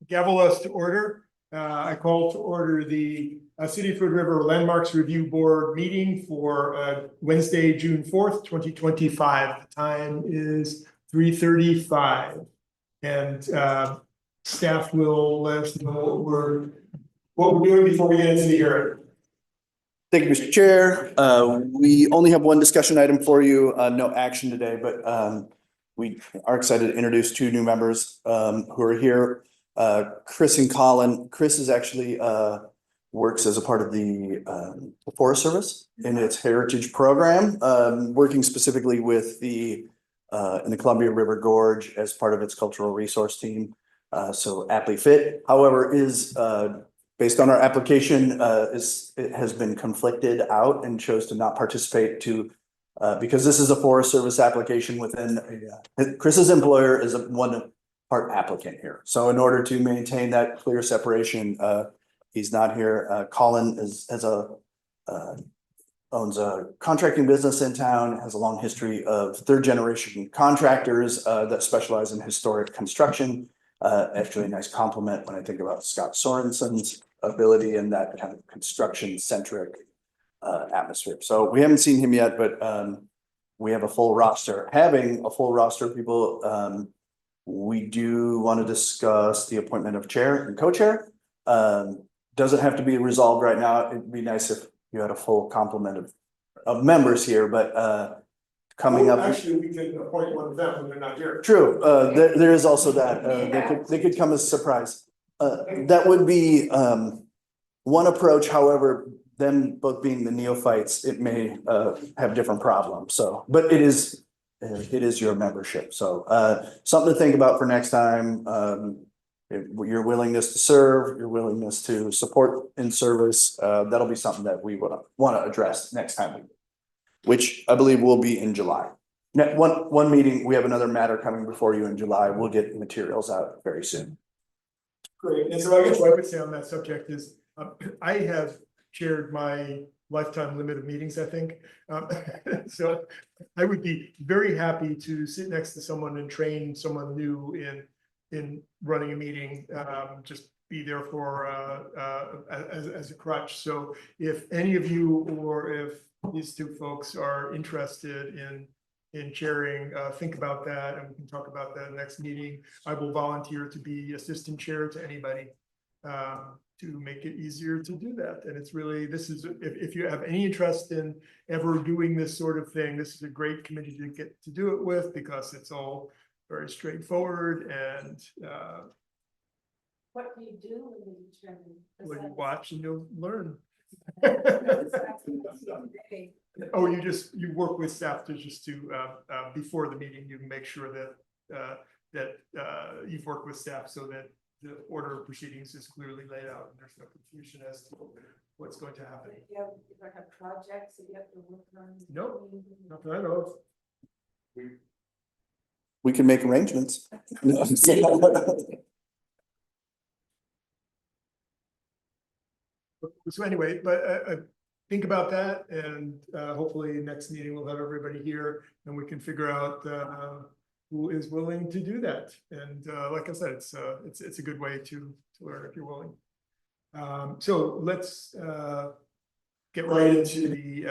gavel us to order. I call to order the City of Hood River Landmarks Review Board meeting for Wednesday, June 4th, 2025. The time is 3:35. And staff will let us know what we're doing before we get into the hearing. Thank you, Mr. Chair. We only have one discussion item for you, no action today, but we are excited to introduce two new members who are here. Chris and Colin. Chris is actually works as a part of the Forest Service in its heritage program, working specifically with the in the Columbia River Gorge as part of its cultural resource team. So aptly fit, however, is based on our application, it has been conflicted out and chose to not participate because this is a Forest Service application within Chris's employer is a one part applicant here. So in order to maintain that clear separation, he's not here. Colin owns a contracting business in town, has a long history of third generation contractors that specialize in historic construction. Actually a nice compliment when I think about Scott Sorensen's ability in that kind of construction centric atmosphere. So we haven't seen him yet, but we have a full roster. Having a full roster of people, we do want to discuss the appointment of chair and co-chair. Doesn't have to be resolved right now. It'd be nice if you had a full complement of members here, but coming up. Actually, we could appoint one of them when they're not here. True. There is also that. They could come as a surprise. That would be one approach. However, them both being the neophytes, it may have different problems. So, but it is your membership. So something to think about for next time. Your willingness to serve, your willingness to support in service, that'll be something that we want to address next time, which I believe will be in July. One meeting, we have another matter coming before you in July. We'll get materials out very soon. Great. And so I guess what I would say on that subject is I have chaired my lifetime limit of meetings, I think. So I would be very happy to sit next to someone and train someone new in running a meeting, just be there for as a crutch. So if any of you or if these two folks are interested in chairing, think about that, and we can talk about that next meeting. I will volunteer to be assistant chair to anybody to make it easier to do that. And it's really, this is, if you have any interest in ever doing this sort of thing, this is a great committee to get to do it with, because it's all very straightforward. And what do you do when you determine? when you watch and you'll learn. Okay. Oh, you work with staff to just to before the meeting, you make sure that you've worked with staff so that the order of proceedings is clearly laid out and there's no confusion as to what's going to happen. If you have projects that you have to work on. Nope, not that I know of. We can make arrangements. So anyway, but think about that, and hopefully next meeting we'll have everybody here and we can figure out who is willing to do that. And like I said, it's a good way to learn if you're willing. So let's get right into the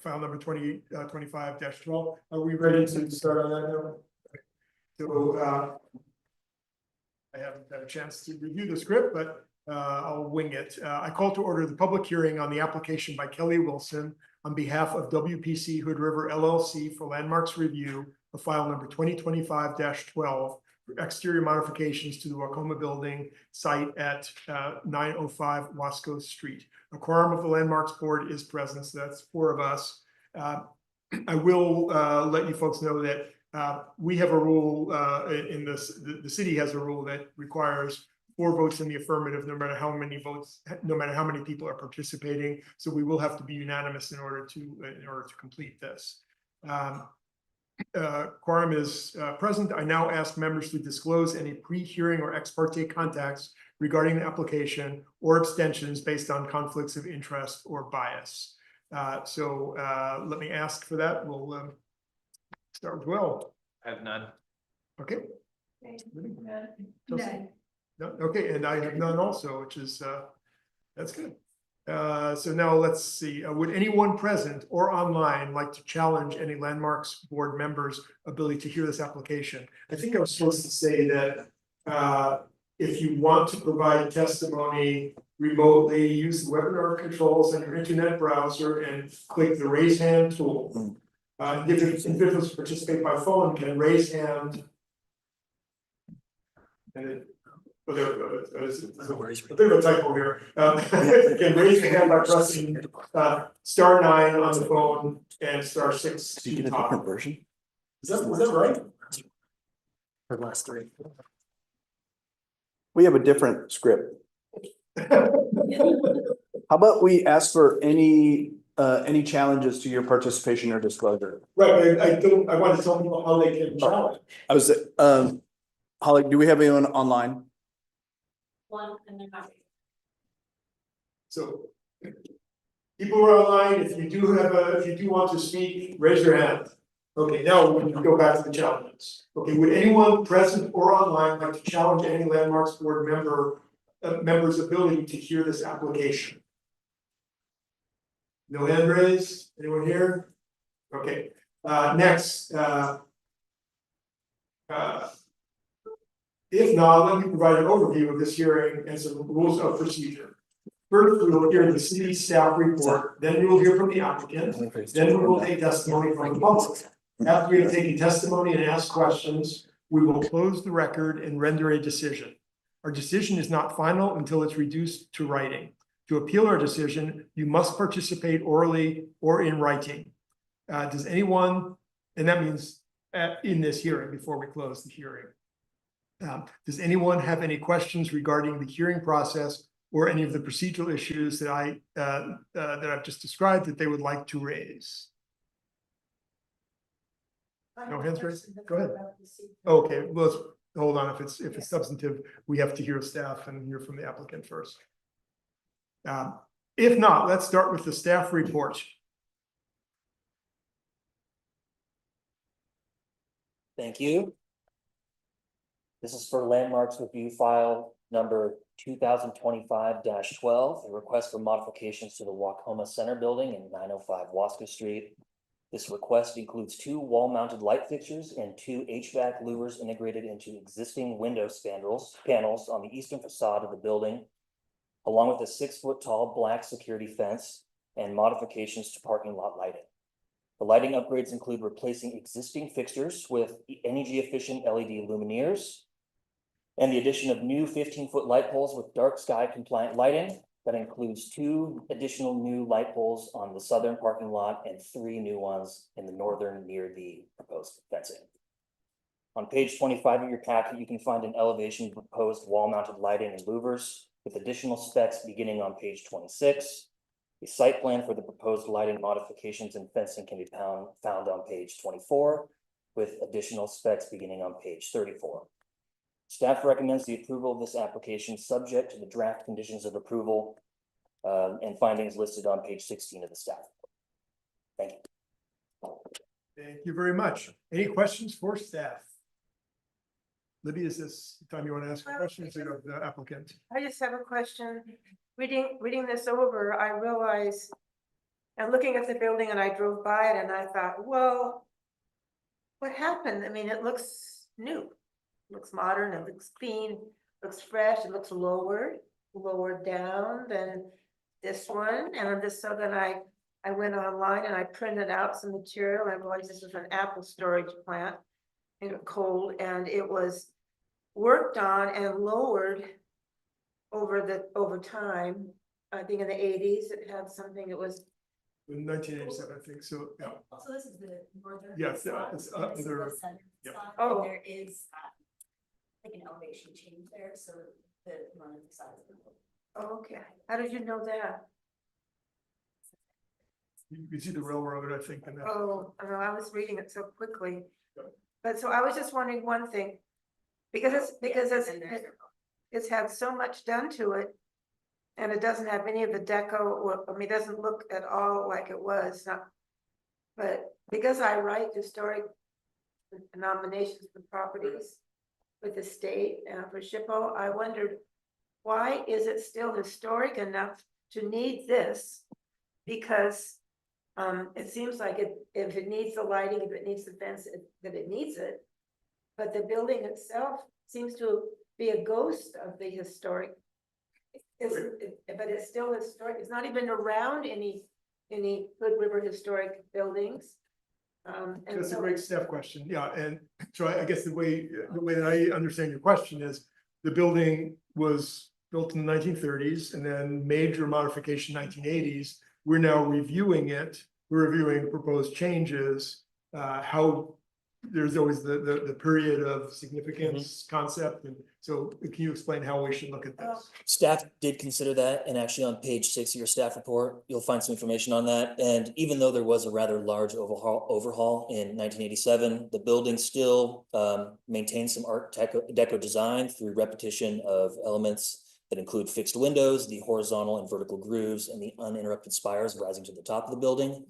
file number 2025-12. Are we ready to start on that now? So I haven't had a chance to review the script, but I'll wing it. I call to order the public hearing on the application by Kelly Wilson on behalf of WPC Hood River LLC for landmarks review of file number 2025-12 for exterior modifications to the Wacoma building site at 905 Wasco Street. A quorum of the landmarks board is present, so that's 4 of us. I will let you folks know that we have a rule in this, the city has a rule that requires 4 votes in the affirmative, no matter how many votes, no matter how many people are participating. So we will have to be unanimous in order to complete this. Quorum is present. I now ask members to disclose any pre-hearing or ex parte contacts regarding the application or abstentions based on conflicts of interest or bias. So let me ask for that. We'll start with Will. I have none. Okay. Okay. None. No, okay, and I have none also, which is, that's good. So now let's see, would anyone present or online like to challenge any Landmarks Board members' ability to hear this application? I think I was supposed to say that, if you want to provide testimony remotely, use the webinar controls on your internet browser and click the raise hand tool. Individuals who participate by phone can raise hand. And it, well, there's a bit of a typo here. You can raise your hand by pressing *9 on the phone and *6 Do you to get a different talk. version? Is that right? For the last three. We have a different script. How about we ask for any challenges to your participation or disclosure? Right, I want to tell people how they can challenge. I was, Holly, do we have anyone online? One and then not. So. People who are online, if you do want to speak, raise your hand. Okay, now we can go back to the challenges. Okay, would anyone present or online like to challenge any Landmarks Board member's ability to hear this application? No hand raised, anyone here? Okay, next, if not, let me provide an overview of this hearing and some rules of procedure. First, we will hear the city staff report, then we will hear from the applicant, then we will take testimony from the public. After we have taken testimony and asked questions, we will close the record and render a decision. Our decision is not final until it's reduced to writing. To appeal our decision, you must participate orally or in writing. Does anyone, and that means in this hearing before we close the hearing. Does anyone have any questions regarding the hearing process or any of the procedural issues that I've just described that they would like to raise? No hands raised? Go ahead. Okay, well, let's hold on. If it's substantive, we have to hear staff and hear from the applicant first. If not, let's start with the staff report. Thank you. This is for Landmarks Review File number 2025-12, a request for modifications to the Wacoma Center Building in 905 Wasco Street. This request includes 2 wall-mounted light fixtures and 2 HVAC louvers integrated into existing window panels on the eastern facade of the building, along with a 6-foot-tall black security fence and modifications to parking lot lighting. The lighting upgrades include replacing existing fixtures with energy-efficient LED luminaires and the addition of new 15-foot light poles with dark sky compliant lighting. That includes 2 additional new light poles on the southern parking lot and 3 new ones in the northern near the proposed fencing. On page 25 of your packet, you can find an elevation of proposed wall-mounted lighting and louvers with additional specs beginning on page 26. A site plan for the proposed lighting modifications and fencing can be found on page 24 with additional specs beginning on page 34. Staff recommends the approval of this application subject to the draft conditions of approval and findings listed on page 16 of the staff report. Thank you. Thank you very much. Any questions for staff? Libby, is this the time you want to ask questions or the applicant? I just have a question. Reading this over, I realized, and looking at the building and I drove by it and I thought, well, what happened? I mean, it looks new. It looks modern, it looks clean, looks fresh, it looks lower down than this one. And I'm just, so then I went online and I printed out some material. I realized this was an apple storage plant in cold, and it was worked on and lowered over time. I think in the 80s it had something, it was In 1987, I think, so, yeah. Also, this is the northern. Yes, facade, it's and this is the other- center yep. facade, Oh. and there is like an elevation change there, so the northern facade is. oh, okay. How did you know that? You can see the railroad, I think, in that. Oh, I know, I was reading it so quickly. Yeah. But so I was just wondering one thing, because it's had so much done to it. And it doesn't have any of the deco, or, I mean, it doesn't look at all like it was, but because I write historic nominations for properties, with the state for SHPO, I wondered, why is it still historic enough to need this? Because it seems like if it needs the lighting, if it needs the fence, that it needs it. But the building itself seems to be a ghost of the historic. But it's still historic, it's not even around any Hood River historic buildings. And That's a so great staff question, yeah, and so I guess the way that I understand your question is, the building was built in the 1930s and then major modification 1980s. We're now reviewing it, we're reviewing proposed changes, how there's always the period of significance concept, and so can you explain how we should look at this? Staff did consider that, and actually on page 6 of your staff report, you'll find some information on that. And even though there was a rather large overhaul in 1987, the building still maintains some Art Deco design through repetition of elements that include fixed windows, the horizontal and vertical grooves, and the uninterrupted spires rising to the top of the building.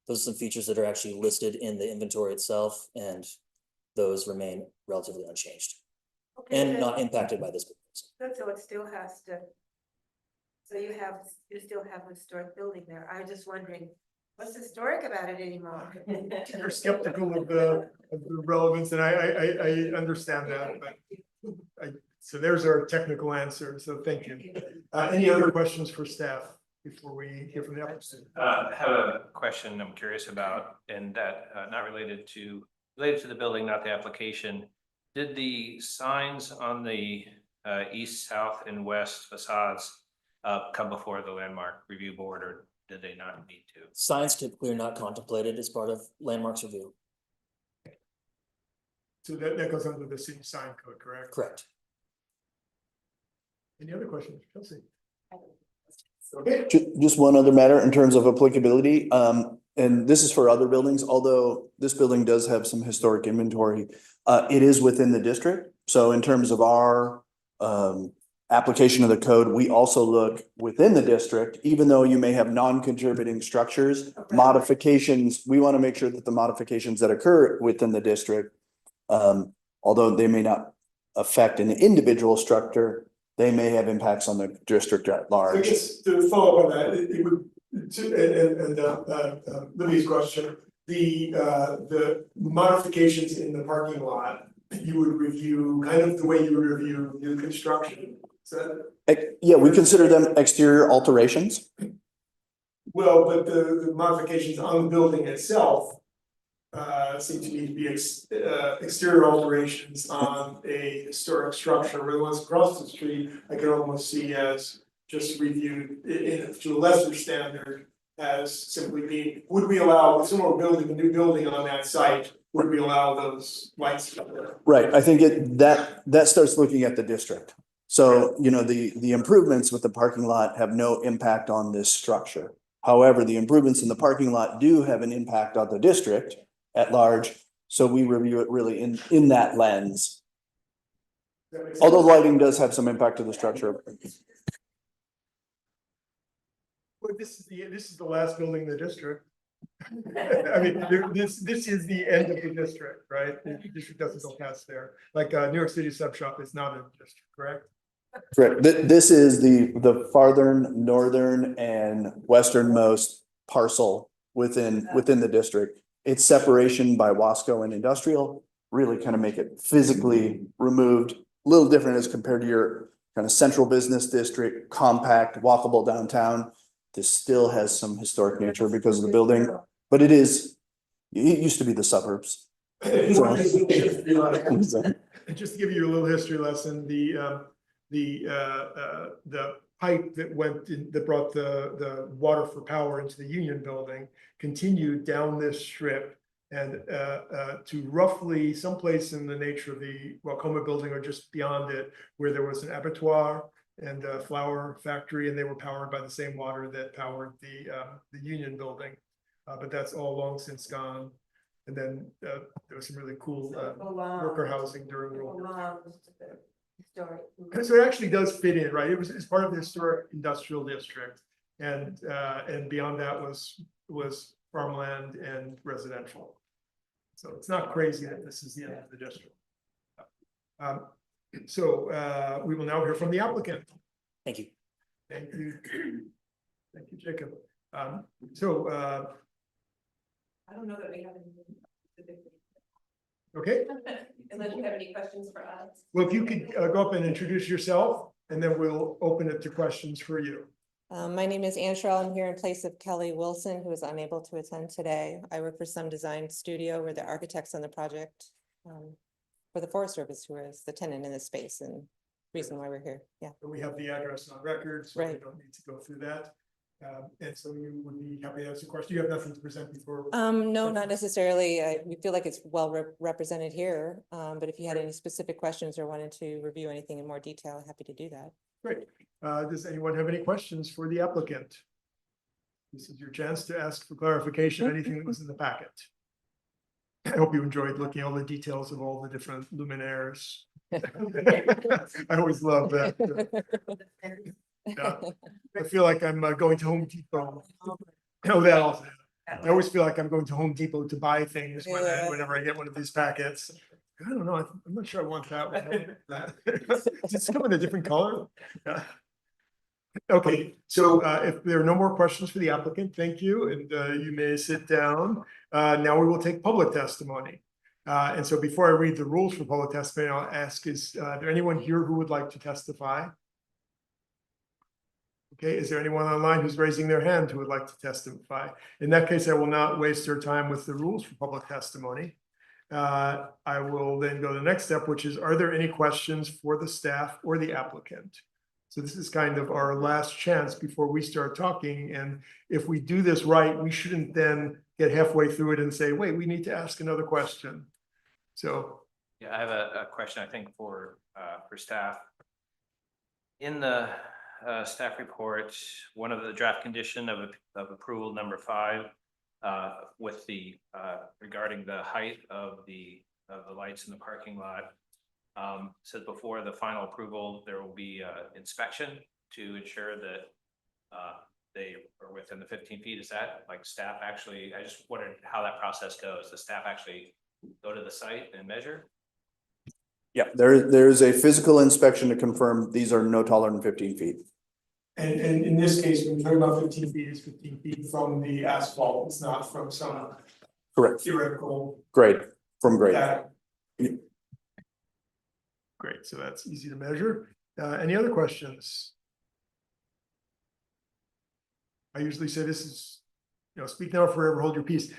Those are some features that are actually listed in the inventory itself, and those remain relatively unchanged okay, and then- not impacted by this proposal. So it still has to. So you still have a historic building there. I was just wondering, what's historic about it anymore? You're skeptical of the relevance, and I understand that, but so there's our technical answer, so thank you. Any other questions for staff before we hear from the applicant? I have a question I'm curious about, and that not related to the building, not the application. Did the signs on the east, south, and west facades come before the landmark review board, or did they not need to? Signs typically are not contemplated as part of landmarks review. So that goes under the city sign code, correct? Correct. Any other questions, Chelsea? Okay, Just one other matter in terms of applicability, and this is for other buildings, although this building does have some historic inventory. It is within the district, so in terms of our application of the code, we also look within the district, even though you may have non-contributing structures, modifications, we want to make sure that the modifications that occur within the district, although they may not affect an individual structure, they may have impacts on the district at so I large. guess to follow up on that, it would, Libby's question, the modifications in the parking lot, you would review kind of the way you would review new construction. So, Yeah, we consider them exterior alterations. well, but the modifications on the building itself seem to need to be exterior alterations on a historic structure, where the ones across the street, I can almost see as just reviewed to a lesser standard as simply being, would we allow, if someone were building a new building on that site, would we allow those lights to be there? Right, I think that starts looking at the district. So, you know, the improvements with the parking lot have no impact on this structure. However, the improvements in the parking lot do have an impact on the district at large, so we review it really in that lens. That makes sense? Although lighting does have some impact to the structure. Well, this is the last building in the district. I mean, this is the end of the district, right? The district doesn't go past there. Like New York City Sub Shop is not a district, correct? Correct, this is the farthern, northern, and westernmost parcel within the district. Its separation by Wasco and industrial really kind of make it physically removed, a little different as compared to your kind of central business district, compact, walkable downtown. This still has some historic nature because of the building, but it used to be the suburbs. Just to give you a little history lesson, the pipe that brought the water for power into the Union Building continued down this strip and to roughly someplace in the nature of the Wacoma Building or just beyond it, where there was an abattoir and a flour factory, and they were powered by the same water that powered the Union Building. But that's all long since gone. And then there was some really cool worker housing during World War II. Historic. So it actually does fit in, right? It's part of the historic industrial district, and beyond that was farmland and residential. So it's not crazy that this is the end of the district. So we will now hear from the applicant. Thank you. Thank you. Thank you, Jacob. So, I don't know that we have any. okay, Unless you have any questions for us. well, if you could go up and introduce yourself, and then we'll open it to questions for you. My name is Ann Sherrill. I'm here in place of Kelly Wilson, who is unable to attend today. I work for Some Design Studio. We're the architects on the project for the Forest Service, who is the tenant in this space and reason why we're here. Yeah. We have the address on record, so we Right. don't need to go through that. And so you would be happy to answer questions. You have nothing to present before. No, not necessarily. We feel like it's well represented here. But if you had any specific questions or wanted to review anything in more detail, happy to do that. Great. Does anyone have any questions for the applicant? This is your chance to ask for clarification, anything that was in the packet. I hope you enjoyed looking at all the details of all the different luminaires. I always love that. Yeah. I feel like I'm going to Home Depot. Oh, that also. I always feel like I'm going to Home Depot to buy things whenever I get one of these packets. I don't know, I'm not sure I want that one. Does it come in a different color? Yeah. Okay, so if there are no more questions for the applicant, thank you, and you may sit down. Now we will take public testimony. And so before I read the rules for public testimony, I'll ask, is there anyone here who would like to testify? Okay, is there anyone online who's raising their hand who would like to testify? In that case, I will not waste your time with the rules for public testimony. I will then go to the next step, which is, are there any questions for the staff or the applicant? So this is kind of our last chance before we start talking. And if we do this right, we shouldn't then get halfway through it and say, wait, we need to ask another question. So. Yeah, I have a question, I think, for staff. In the staff report, one of the draft condition of approval number 5 with the regarding the height of the lights in the parking lot. Said before the final approval, there will be inspection to ensure that they are within the 15 feet. Is that like staff actually, I just wondered how that process goes. Does staff actually go to the site and measure? Yeah, there's a physical inspection to confirm these are no taller than 15 feet. And in this case, when we're talking about 15 feet, it's 15 feet from the asphalt. It's not from some Correct. theoretical. Grade, from grade. data. Great, so that's easy to measure. Any other questions? I usually say this is, speak now or forever hold your peace.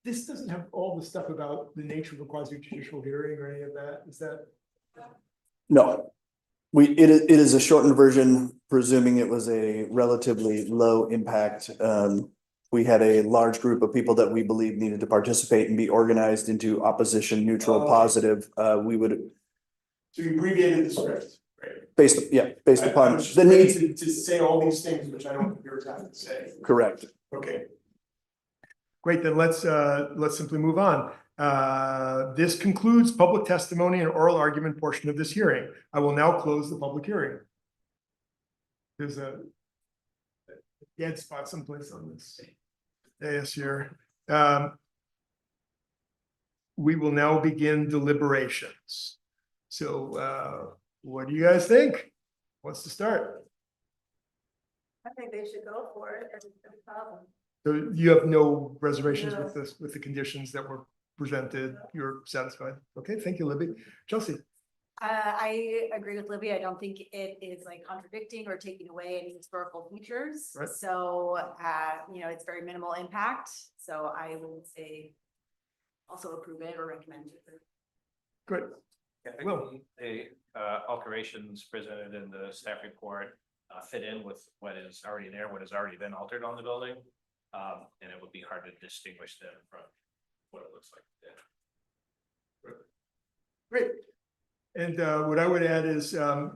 This doesn't have all the stuff about the nature of a quasi judicial hearing or any of that. Is that? No, it is a shortened version, presuming it was a relatively low impact. We had a large group of people that we believe needed to participate and be organized into opposition, neutral, positive. We would. So you abbreviated the script, right? Based I upon was just the ready need. to say all these things, which I don't think you're trying to say. Correct. Okay. Great, then let's simply move on. This concludes public testimony and oral argument portion of this hearing. I will now close the public hearing. There's a dead spot someplace on this dais here. We will now begin deliberations. So what do you guys think? What's to start? I think they should go for it. It's no problem. So you have no reservations No. with this, with the conditions that were presented? You're satisfied? Okay, thank you, Libby. Chelsea? I agree with Libby. I don't think it is like contradicting or taking away any historical features. Right. So, it's very minimal impact. So I would say also approve it or recommend it. Great. Yeah, I Well- think the alterations presented in the staff report fit in with what is already there, what has already been altered on the building. And it would be hard to distinguish them from what it looks like today. Great. And what I would add is,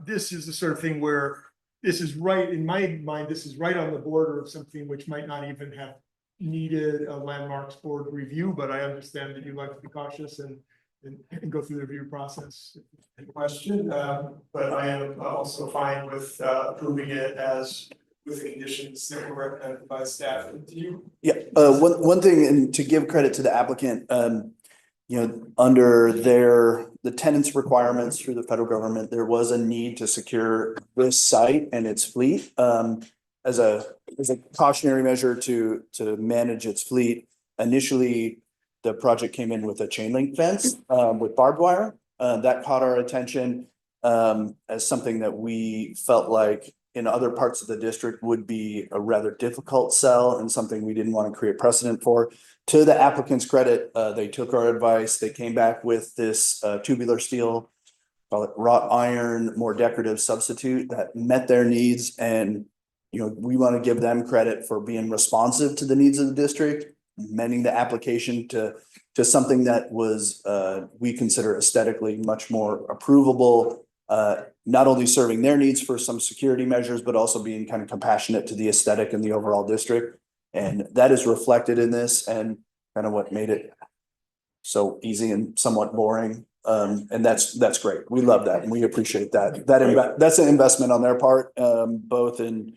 this is the sort of thing where this is right, in my mind, this is right on the border of something which might not even have needed a landmarks board review, but I understand that you like to be cautious and go through the review process. In question, but I am also fine with approving it as with the conditions that were recommended by staff. Do you? Yeah, one thing, and to give credit to the applicant, under the tenants requirements through the federal government, there was a need to secure this site and its fleet. As a cautionary measure to manage its fleet. Initially, the project came in with a chain link fence, with barbed wire. That caught our attention, as something that we felt like in other parts of the district would be a rather difficult sell and something we didn't want to create precedent for. To the applicant's credit, they took our advice. They came back with this tubular steel, call it wrought iron, more decorative substitute that met their needs. And, we want to give them credit for being responsive to the needs of the district, amending the application to something that was, we consider aesthetically much more approvable. Not only serving their needs for some security measures, but also being kind of compassionate to the aesthetic and the overall district. And that is reflected in this and kind of what made it so easy and somewhat boring. And that's great. We love that and we appreciate that. That's an investment on their part, both in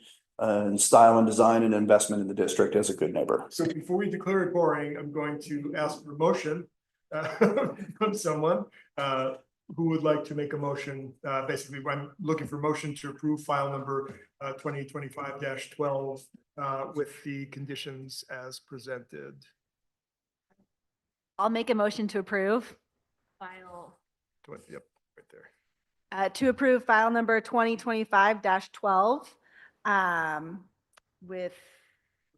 style and design and investment in the district as a good neighbor. So before we declare it boring, I'm going to ask for a motion from someone who would like to make a motion. Basically, I'm looking for motion to approve file number 2025-12 with the conditions as presented. I'll make a motion to approve. File. Yep, right there. To approve file number 2025-12. With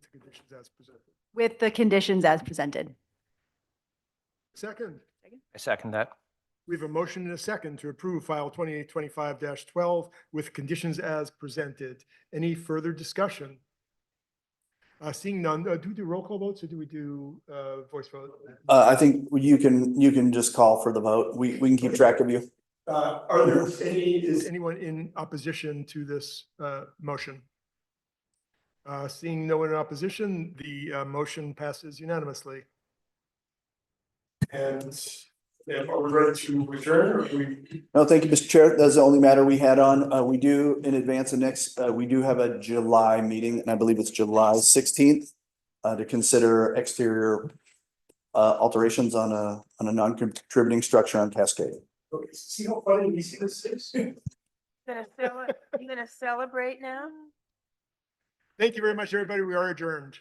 The conditions as presented. the conditions as presented. Second, I second that. we have a motion and a second to approve file 2025-12 with conditions as presented. Any further discussion? Seeing none, do we do roll call votes or do we do voice vote? I think you can just call for the vote. We can keep track of you. Is anyone in opposition to this motion? Seeing no one in opposition, the motion passes unanimously. And are we ready to adjourn or do we? No, thank you, Mr. Chair. That's the only matter we had on. We do in advance of next, we do have a July meeting and I believe it's July 16th to consider exterior alterations on a non-contributing structure on Cascade. Okay, see how funny we see this is? You gonna celebrate now? Thank you very much, everybody. We are adjourned.